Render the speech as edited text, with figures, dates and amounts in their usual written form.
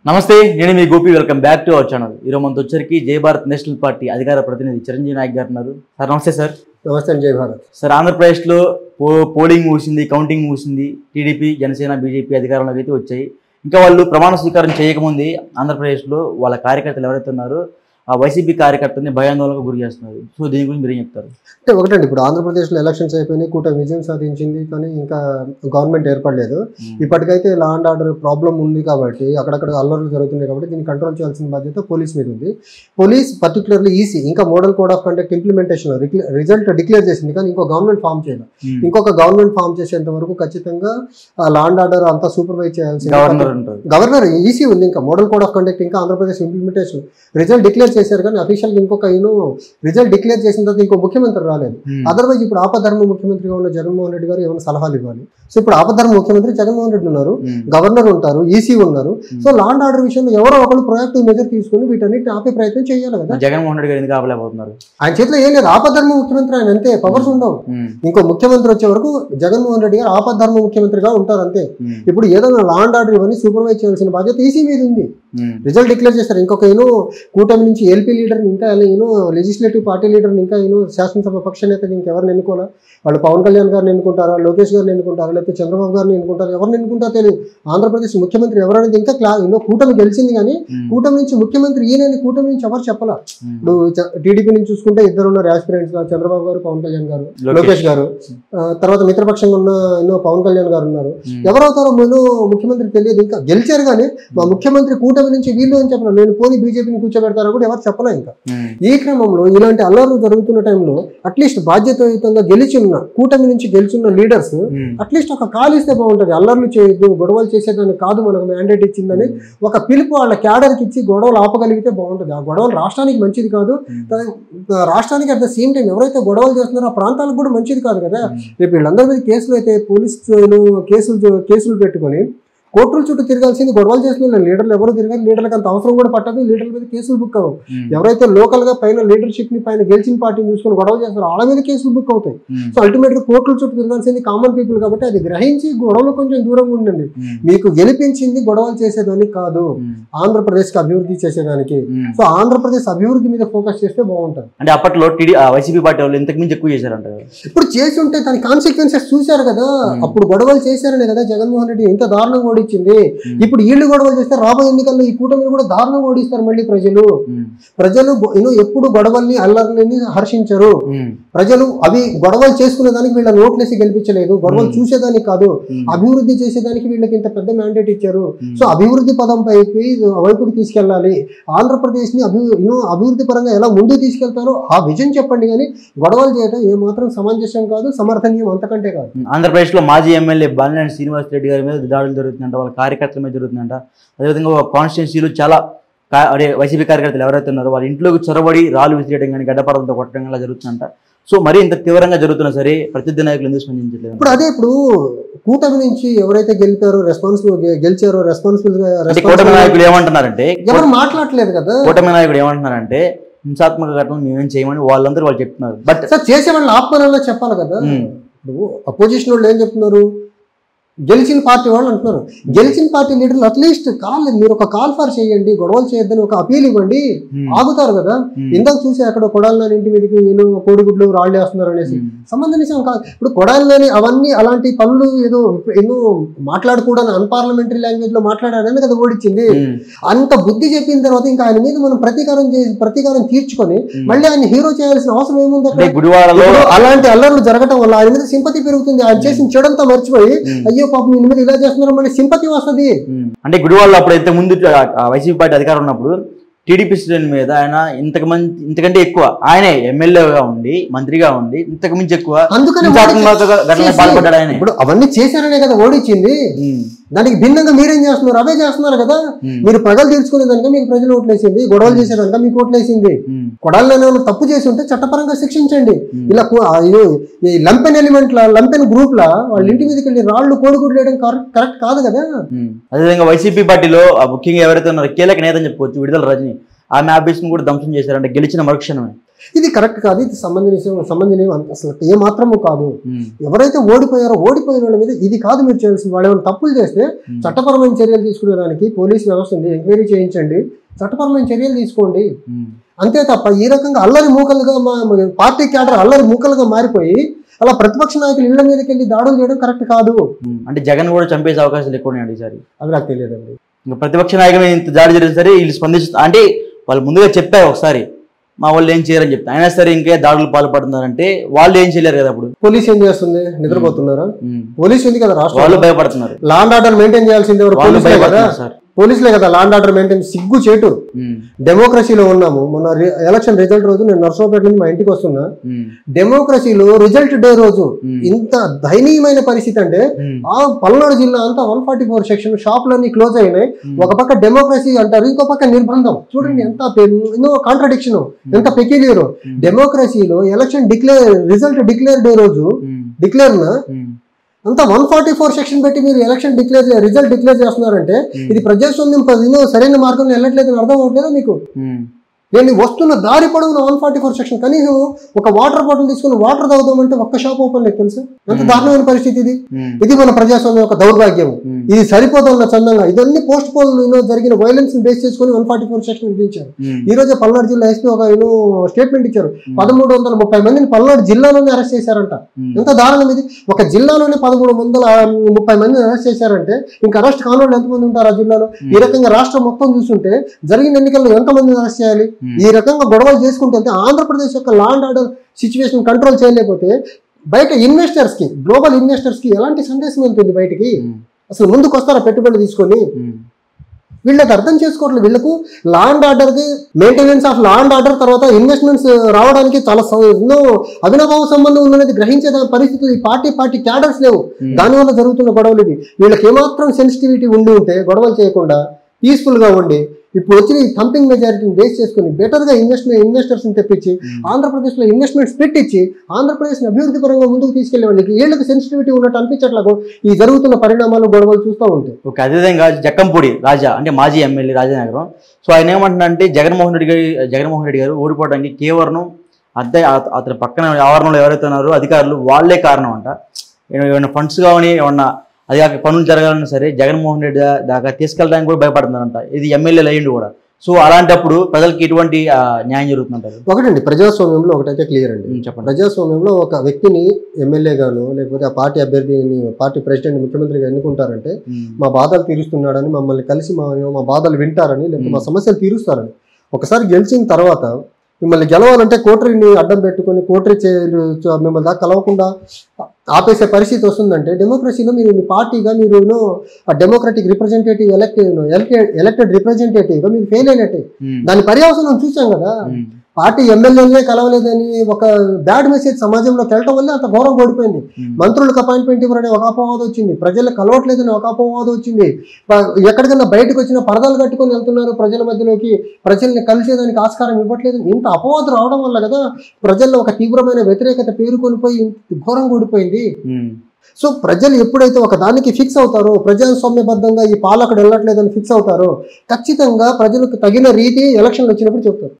నమస్తే, నేను మీ Gopi. Welcome back to our channel. ఈరోజు మనతో వచ్చరికి జై భారత్ నేషనల్ పార్టీ అధికార ప్రతినిధి చిరంజీవి నాయక్ గారు ఉన్నారు. సార్ నమస్తే. సార్ నమస్తే. జై భారత్. సార్, ఆంధ్రప్రదేశ్లో పోలింగ్ ముగిసింది, కౌంటింగ్ ముగిసింది. టీడీపీ, జనసేన, బీజేపీ అధికారంలోకి అయితే వచ్చాయి. ఇంకా వాళ్ళు ప్రమాణ స్వీకారం చేయకముందే ఆంధ్రప్రదేశ్లో వాళ్ళ కార్యకర్తలు ఎవరైతే ఉన్నారో ఆ వైసీపీ కార్యకర్తల్ని భయాందోళనకు గురి చేస్తున్నారు. సో దీని గురించి మీరు ఏం చెప్తారు? అంటే ఒకటండి, ఇప్పుడు ఆంధ్రప్రదేశ్లో ఎలక్షన్స్ అయిపోయినాయి, కూటమి విజయం సాధించింది, కానీ ఇంకా గవర్నమెంట్ ఏర్పడలేదు. ఇప్పటికైతే లా అండ్ ఆర్డర్ ప్రాబ్లం ఉంది కాబట్టి అక్కడక్కడ అల్లర్లు జరుగుతున్నాయి కాబట్టి దీన్ని కంట్రోల్ చేయాల్సిన బాధ్యత పోలీస్ మీద ఉంది. పోలీస్ పర్టికులర్లీ ఈసీ ఇంకా model code of conduct implementation result declare చేసింది, కానీ ఇంకో గవర్నమెంట్ ఫామ్ చేయాలి. ఇంకొక గవర్నమెంట్ ఫామ్ చేసేంత వరకు ఖచ్చితంగా లా అండ్ ఆర్డర్ అంతా సూపర్వైజ్ చేయాల్సింది గవర్నర్. ఈసీ ఉంది, ఇంకా మోడల్ కోడ్ ఆఫ్ కండక్ట్ ఇంకా ఆంధ్రప్రదేశ్ ఇంప్లిమెంటేషన్ రిజల్ట్ డిక్లేర్ చేశారు, కానీ అఫీషియల్గా ఇంకొక రిజల్ట్ డిక్లేర్ చేసిన తర్వాత ఇంకో ముఖ్యమంత్రి రాలేదు. అదర్వైజ్ ఇప్పుడు ఆపధర్మ ముఖ్యమంత్రిగా ఉన్న జగన్మోహన్ రెడ్డి గారు ఏమైనా సలహాలు ఇవ్వాలి. సో ఇప్పుడు ఆపధర్మ ముఖ్యమంత్రి జగన్మోహన్ రెడ్డి ఉన్నారు, గవర్నర్ ఉంటారు, ఈసీ ఉన్నారు. సో లా అండ్ ఆర్డర్ విషయంలో ఎవరో ఒకరు ప్రొయాక్టివ్ మెజర్ తీసుకుని వీటన్నిటిని ఆపే ప్రయత్నం చేయాలి కదా. జగన్మోహన్ రెడ్డి గారు ఎందుకు ఆపలేకపోతున్నారు? ఆయన చేతిలో ఏం లేదు, ఆపధర్మ ముఖ్యమంత్రి ఆయన, అంతే. పవర్స్ ఉండవు. ఇంకో ముఖ్యమంత్రి వచ్చే వరకు జగన్మోహన్ రెడ్డి గారు ఆపధర్మ ముఖ్యమంత్రిగా ఉంటారు, అంతే. ఇప్పుడు ఏదైనా లా అండ్ ఆర్డర్ ఇవన్నీ సూపర్వైజ్ చేయాల్సిన బాధ్యత ఈసీ మీద ఉంది. రిజల్ట్ డిక్లేర్ చేస్తారు. ఇంకొక కూటమి నుంచి ఎల్పీ లీడర్ని ఇంకా లెజిస్లేటివ్ పార్టీ లీడర్ని ఇంకా శాసనసభ పక్ష నేతని ఇంకెవరిని ఎన్నుకోవాలా? వాళ్ళు పవన్ కళ్యాణ్ గారిని ఎన్నుకుంటారా, లోకేష్ గారిని ఎన్నుకుంటారా, లేకపోతే చంద్రబాబు గారిని ఎన్నుకుంటారా, ఎవరిని ఎన్నుకుంటారో తెలియదు. ఆంధ్రప్రదేశ్ ముఖ్యమంత్రి ఎవరనేది ఇంకా కూటమి గెలిచింది, కానీ కూటమి నుంచి ముఖ్యమంత్రి ఈయనని కూటమి నుంచి ఎవరు చెప్పాలా. ఇప్పుడు టీడీపీ నుంచి చూసుకుంటే ఇద్దరు ఉన్నారు యాస్పిరెంట్స్, చంద్రబాబు గారు, పవన్ కళ్యాణ్ గారు, లోకేష్ గారు. తర్వాత మిత్రపక్షంగా ఉన్న పవన్ కళ్యాణ్ గారు ఉన్నారు. ఎవరవుతారో ముఖ్యమంత్రి తెలియదు. ఇంకా గెలిచారు, కానీ మా ముఖ్యమంత్రి కూటమి నుంచి వీళ్ళు అని చెప్పలేదు. నేను పోనీ బీజేపీని కూర్చోబెడతారో కూడా ఎవరు చెప్పలే. ఇంకా ఈ క్రమంలో ఇలాంటి అల్లర్లు జరుగుతున్న టైంలో అట్లీస్ట్ బాధ్యతాయుతంగా కూటమి నుంచి గెలిచిన లీడర్స్ అట్లీస్ట్ ఒక కాల్ ఇస్తే బాగుంటుంది. అల్లర్లు చేయొద్దు, గొడవలు చేసేదాన్ని కాదు మనకు మ్యాండేట్ ఇచ్చిందని ఒక పిలుపు వాళ్ళ క్యాడర్కి ఇచ్చి గొడవలు ఆపగలిగితే బాగుంటుంది. ఆ గొడవలు రాష్ట్రానికి మంచిది కాదు, రాష్ట్రానికి అట్ ద సేమ్ టైం ఎవరైతే గొడవలు చేస్తున్నారో ఆ ప్రాంతాలకు కూడా మంచిది కాదు కదా. రేపు వీళ్ళందరి మీద కేసులు అయితే కేసులు పెట్టుకొని కోర్టుల చుట్టూ తిరగాల్సింది గొడవలు చేసిన లీడర్లు ఎవరు తిరగాలి. లీడర్లకు అంత అవసరం కూడా పట్టదు, లీడర్ల మీద కేసులు బుక్ అవ్వవు. ఎవరైతే లోకల్ గా పైన లీడర్షిప్ ని పైన గెలిచిన పార్టీని చూసుకుని గొడవ చేస్తారో వాళ్ళ మీద కేసులు బుక్ అవుతాయి. సో అల్టిమేట్ గా కోర్టుల చుట్టూ తిరగాల్సింది కామన్ పీపుల్ కాబట్టి అది గ్రహించి గొడవలు కొంచెం దూరంగా ఉండండి. మీకు గెలిపించింది గొడవలు చేసేదానికి కాదు, ఆంధ్రప్రదేశ్ కి అభివృద్ధి చేసేదానికి. సో ఆంధ్రప్రదేశ్ అభివృద్ధి మీద ఫోకస్ చేస్తే బాగుంటుంది. అంటే అప్పట్లో వైసీపీ పార్టీ వాళ్ళు ఇంతకు మించి ఎక్కువ చేశారంట. ఇప్పుడు చేసి ఉంటే దాని కాన్సిక్వెన్సెస్ చూశారు కదా. అప్పుడు గొడవలు చేశారనే కదా జగన్మోహన్ రెడ్డి ఎంత దారుణంగా ఓడించింది. ఇప్పుడు వీళ్ళు గొడవలు చేస్తే రాబోయే ఎన్నికల్లో ఈ కూటమిని కూడా దారుణంగా ఓడిస్తారు. మళ్ళీ ప్రజలు ఎప్పుడు గొడవల్ని అల్లర్లని హర్షించరు. ప్రజలు అవి గొడవలు చేసుకునే దానికి వీళ్ళ నోట్లేసి గెలిపించలేదు, గొడవలు చూసేదానికి కాదు, అభివృద్ధి చేసేదానికి వీళ్ళకి ఇంత పెద్ద మ్యాండేట్ ఇచ్చారు. సో అభివృద్ధి పదం వైపుకి తీసుకెళ్ళాలి, ఆంధ్రప్రదేశ్ ని అభివృద్ధి పరంగా ఎలా ముందుకు తీసుకెళ్తారో ఆ విజన్ చెప్పండి, కానీ గొడవలు చేయడం ఏమాత్రం సమంజసం కాదు, సమర్థనీయం అంతకంటే కాదు. ఆంధ్రప్రదేశ్ లో మాజీ ఎమ్మెల్యే బాలినేని శ్రీనివాస్ రెడ్డి గారి మీద దాడులు జరుగుతుందంట, వాళ్ళ కార్యకర్తల మీద జరుగుతుందంట. అదేవిధంగా కాన్స్టిట్యున్సీలు చాలా వైసీపీ కార్యకర్తలు ఎవరైతే ఉన్నారో వాళ్ళ ఇంట్లోకి చొరబడి రాళ్ళు విసిరేయడం కానీ గడ్డపరంతో కొట్టడం అలా జరుగుతుందంట. సో మరి ఇంత తీవ్రంగా జరుగుతున్నా సరే ప్రతినిధి నాయకులు ఎందుకు స్పందించలేదు? ఇప్పుడు కూటమి నుంచి ఎవరైతే గెలిచారో రెస్పాన్సిబుల్ కూటమి నాయకులు ఏమంటున్నారంటే, ఎవరు మాట్లాడలేదు కదా. కూటమి నాయకుడు ఏమంటున్నారంటే హింసాత్మక ఘటనలు మేమేం చేయమని వాళ్ళందరూ వాళ్ళు చెప్తున్నారు. బట్ సార్ చేసే వాళ్ళని ఆత్మనంగా చెప్పాలి కదా. ఇప్పుడు అపోజిషన్ వాళ్ళు ఏం చెప్తున్నారు, గెలిచిన పార్టీ వాళ్ళు అంటున్నారు. గెలిచిన పార్టీ లీడర్లు అట్లీస్ట్ మీరు ఒక కాల్ ఫర్ చేయండి, గొడవలు చేయొద్దని ఒక అపీల్ ఇవ్వండి, ఆగుతారు కదా. ఇందాక చూసి అక్కడ కొడాలని ఇంటి మీదకి కోడిగుడ్లు రాళ్ళు వేస్తున్నారు అనేసి సంబంధించిన కాదు. ఇప్పుడు కొడాలని అవన్నీ అలాంటి పనులు ఎన్నో మాట్లాడకూడని అన్పార్లమెంటరీ లాంగ్వేజ్ లో మాట్లాడారని కదా ఓడించింది. అంత బుద్ధి చెప్పిన తర్వాత ఇంకా ఆయన మీద మనం ప్రతీకారం తీర్చుకొని మళ్ళీ ఆయన హీరో చేయాల్సిన అవసరం ఏముంది? అలాంటి అల్లర్లు జరగటం వల్ల ఆయన మీద సింపతి పెరుగుతుంది. ఆయన చేసిన చెడంతా మర్చిపోయి అయ్యో పాపం మీ మీద ఇలా చేస్తున్నారు మళ్ళీ సింపతి వస్తుంది. అంటే గుడివాడలో అప్పుడు అయితే ముందు వైసీపీ పార్టీ అధికారం ఉన్నప్పుడు టీడీపీ శ్రేణి మీద ఆయన ఇంతకంటే ఎక్కువ ఆయనే ఎమ్మెల్యేగా ఉండి మంత్రిగా ఉండి ఇంతకు మించి ఎక్కువ పాల్పడ్డాడు ఆయన. ఇప్పుడు అవన్నీ చేశారనే కదా ఓడించింది. దానికి భిన్నంగా మీరేం చేస్తున్నారు? అవే చేస్తున్నారు కదా. మీరు ప్రజలు తీర్చుకునే దానిక మీకు ప్రజలు ఓట్లేసింది, గొడవలు చేసేదానిక మీకు ఓట్లేసింది. కొడాలని తప్పు చేసి ఉంటే చట్టపరంగా శిక్షించండి. ఇలా లంపెన్ లంపెన్ గ్రూప్ లా వాళ్ళ ఇంటి మీదకి వెళ్ళి రాళ్ళు కోడిగుడ్లు వేయడం కరెక్ట్ కాదు కదా. అదేవిధంగా వైసీపీ పార్టీలో ముఖ్యంగా ఎవరైతే ఉన్నారో కీలక నేత అని చెప్పుకోవచ్చు విడుదల రజని, ఆమె ఆఫీస్ ను కూడా ధ్వంసం చేశారంటే గెలిచిన మరుక్షణమే. ఇది కరెక్ట్ కాదు, ఇది సంబంధించిన అసలు ఏ మాత్రము కాదు. ఎవరైతే ఓడిపోయారో ఓడిపోయిన వాళ్ళ మీద ఇది కాదు మీరు చేయాల్సింది. వాళ్ళు ఏమైనా తప్పులు చేస్తే చట్టపరమైన చర్యలు తీసుకునేదానికి పోలీస్ వ్యవస్థ ఉంది, ఎంక్వైరీ చేయించండి, చట్టపరమైన చర్యలు తీసుకోండి. అంతే తప్ప ఈ రకంగా అల్లరి మూకలుగా పార్టీ క్యాడర్ అల్లరి మూకలుగా మారిపోయి అలా ప్రతిపక్ష నాయకులు ఇళ్ల మీదకి వెళ్ళి దాడులు చేయడం కరెక్ట్ కాదు. అంటే జగన్ కూడా చంపేసే అవకాశాలు ఎక్కువ ఉన్నాయండి ఈసారి. అవి నాకు తెలియదండి. ఇంకా ప్రతిపక్ష నాయకులు ఇంత దాడి జరిగితే సరే వీళ్ళు స్పందిస్తారు. అంటే వాళ్ళు ముందుగా చెప్పారు ఒకసారి మా వాళ్ళు ఏం చేయరని చెప్తే, అయినా సరే ఇంకే దాడులు పాల్పడుతున్నారంటే వాళ్ళు ఏం చేయలేరు కదా. అప్పుడు పోలీస్ ఏం చేస్తుంది? నిద్రపోతున్నారా? పోలీస్ ఉంది కదా రాష్ట్రం, వాళ్ళు భయపడుతున్నారు. లా అండ్ ఆర్డర్ మెయింటైన్ చేయాల్సింది ఎవరు? పోలీసులే కదా. పోలీసులే కదా లా అండ్ ఆర్డర్ మెయింటైన్. సిగ్గు చేటు. డెమోక్రసీలో ఉన్నాము. మొన్న ఎలక్షన్ రిజల్ట్ రోజు నేను నర్సరావుపేట నుంచి మా ఇంటికి వస్తున్నా, డెమోక్రసీలో రిజల్ట్ డే రోజు ఇంత దయనీయమైన పరిస్థితి అంటే ఆ పల్నాడు జిల్లా అంతా 144 సెక్షన్ షాపులన్నీ క్లోజ్ అయినాయి. ఒక పక్క డెమోక్రసీ అంటారు, ఇంకో పక్క నిర్బంధం. చూడండి ఎంత కాంట్రడిక్షన్, ఎంత పెక్యులియర్. డెమోక్రసీలో ఎలక్షన్ రిజల్ట్ డిక్లేర్ డే రోజు డిక్లేర్ అంతా 144 సెక్షన్ పెట్టి మీరు ఎలక్షన్ రిజల్ట్ డిక్లేర్ చేస్తున్నారంటే ఇది ప్రజాస్వామ్యం సరైన మార్గంలో వెళ్ళట్లేదని అర్థం అవ్వట్లేదా మీకు? నేను వస్తున్న దారి పొడవున 144 సెక్షన్. కనీసం ఒక వాటర్ బాటిల్ తీసుకుని వాటర్ తాగుదామంటే ఒక్క షాప్ ఓపెన్ లేదు తెలుసు. ఎంత దారుణమైన పరిస్థితి ఇది. ఇది మన ప్రజాస్వామ్యం యొక్క దౌర్భాగ్యం. ఇది సరిపోతున్న చందంగా ఇదన్నీ పోస్ట్ పోల్ జరిగిన వైలెన్స్ బేస్ చేసుకుని 144 సెక్షన్ విధించారు. ఈ రోజే పల్నాడు జిల్లా ఎస్పీ ఒక స్టేట్మెంట్ ఇచ్చారు. 1330 మందిని పల్నాడు జిల్లాలోనే అరెస్ట్ చేశారంట. ఎంత దారుణం ఇది. ఒక జిల్లాలోనే 1330 మందిని అరెస్ట్ చేశారంటే ఇంకా అరెస్ట్ కానోళ్ళు ఎంతమంది ఉంటారు ఆ జిల్లాలో? ఈ రకంగా రాష్ట్రం మొత్తం చూస్తుంటే జరిగిన ఎన్నికల్లో ఎంతమందిని అరెస్ట్ చేయాలి? ఈ రకంగా గొడవలు చేసుకుంటే ఆంధ్రప్రదేశ్ యొక్క law and order situation control చేయలేకపోతే బయట ఇన్వెస్టర్స్ కి, గ్లోబల్ ఇన్వెస్టర్స్ కి ఎలాంటి సందేశం వెళ్తుంది బయటికి? అసలు ముందుకు వస్తారా పెట్టుబడులు తీసుకొని? వీళ్ళకి అర్థం చేసుకోవట్లేదు. వీళ్ళకు లా అండ్ ఆర్డర్ కి maintenance of law and order తర్వాత ఇన్వెస్ట్మెంట్స్ రావడానికి చాలా ఎన్నో అవినాభావ సంబంధం ఉన్నది గ్రహించే పరిస్థితి ఈ పార్టీ క్యాడర్స్ లేవు. దానివల్ల జరుగుతున్న గొడవలు ఇది. వీళ్ళకి ఏమాత్రం సెన్సిటివిటీ ఉండి ఉంటే గొడవలు చేయకుండా పీస్ఫుల్ గా ఉండి ఇప్పుడు వచ్చిన ఈ థంపింగ్ మెజారిటీని బేస్ చేసుకుని బెటర్ గా ఇన్వెస్టర్స్ తెప్పించి ఆంధ్రప్రదేశ్ లో ఇన్వెస్ట్మెంట్స్ పెట్టించి ఆంధ్రప్రదేశ్ ని అభివృద్ధి పరంగా ముందుకు తీసుకెళ్లే వాళ్ళకి వీళ్ళకి సెన్సిటివిటీ ఉన్నట్టు అనిపించట్లేదు ఈ జరుగుతున్న పరిణామాలు గొడవలు చూస్తూ ఉంటాయి. ఓకే, అదేవిధంగా జక్కంపూడి రాజా అంటే మాజీ ఎమ్మెల్యే రాజానగరం. సో ఆయన ఏమంటున్నారంటే జగన్మోహన్ రెడ్డి గారు ఓడిపోవడానికి కేవలం అతని పక్కన ఆవరణలో ఎవరైతే ఉన్నారో అధికారులు వాళ్ళే కారణం అంట. ఏమైనా ఫండ్స్ కావని ఏమన్నా అది కాక పనులు జరగాలన్నా సరే జగన్మోహన్ రెడ్డి దాకా తీసుకెళ్ళడానికి కూడా భయపడుతున్నారంట. ఇది ఎమ్మెల్యేలు అయ్యిండు కూడా. సో అలాంటప్పుడు ప్రజలకి ఎటువంటి న్యాయం జరుగుతుందంటారు? ఒకటండి, ప్రజాస్వామ్యంలో ఒకటైతే క్లియర్ అండి. చెప్పండి. ప్రజాస్వామ్యంలో ఒక వ్యక్తిని ఎమ్మెల్యేగాను లేకపోతే ఆ పార్టీ అభ్యర్థిని పార్టీ ప్రెసిడెంట్ ముఖ్యమంత్రిగా ఎన్నుకుంటారంటే మా బాధలు తీరుస్తున్నాడని, మమ్మల్ని కలిసి మా బాధలు వింటారని, లేకపోతే మా సమస్యలు తీరుస్తారని. ఒకసారి గెలిచిన తర్వాత మిమ్మల్ని గెలవాలంటే కోటరీని అడ్డం పెట్టుకుని కోటరీ మిమ్మల్ని దాకా కలవకుండా ఆపేసే పరిస్థితి వస్తుందంటే డెమోక్రసీలో మీరు మీ పార్టీగా మీరు ఆ డెమోక్రటిక్ రిప్రజెంటేటివ్ ఎలక్టెడ్ రిప్రజెంటేటివ్గా మీరు ఫెయిల్ అయినట్టే. దాని పర్యవసనం చూసాం కదా. పార్టీ ఎమ్మెల్యేలనే కలవలేదని ఒక బ్యాడ్ మెసేజ్ సమాజంలోకి వెళ్ళటం వల్ల అంత గౌరవం ఓడిపోయింది. మంత్రులకు అపాయింట్మెంట్ ఇవ్వరని ఒక అపవాదం వచ్చింది, ప్రజలకు కలవట్లేదని ఒక అపవాదం వచ్చింది. ఎక్కడికన్నా బయటకు వచ్చిన పరదాలు కట్టుకొని వెళ్తున్నారు ప్రజల మధ్యలోకి, ప్రజల్ని కలిసేదానికి ఆస్కారం ఇవ్వట్లేదు. ఇంత అపవాదం రావడం వల్ల కదా ప్రజల్లో ఒక తీవ్రమైన వ్యతిరేకత పేరుకొనిపోయి ఘోరంగా ఓడిపోయింది. సో ప్రజలు ఎప్పుడైతే ఒక దానికి ఫిక్స్ అవుతారో, ప్రజాస్వామ్యబద్ధంగా ఈ పాలకుడు వెళ్ళట్లేదని ఫిక్స్ అవుతారో ఖచ్చితంగా ప్రజలకు తగిన రీతి ఎలక్షన్లు వచ్చినప్పుడు చెప్తారు.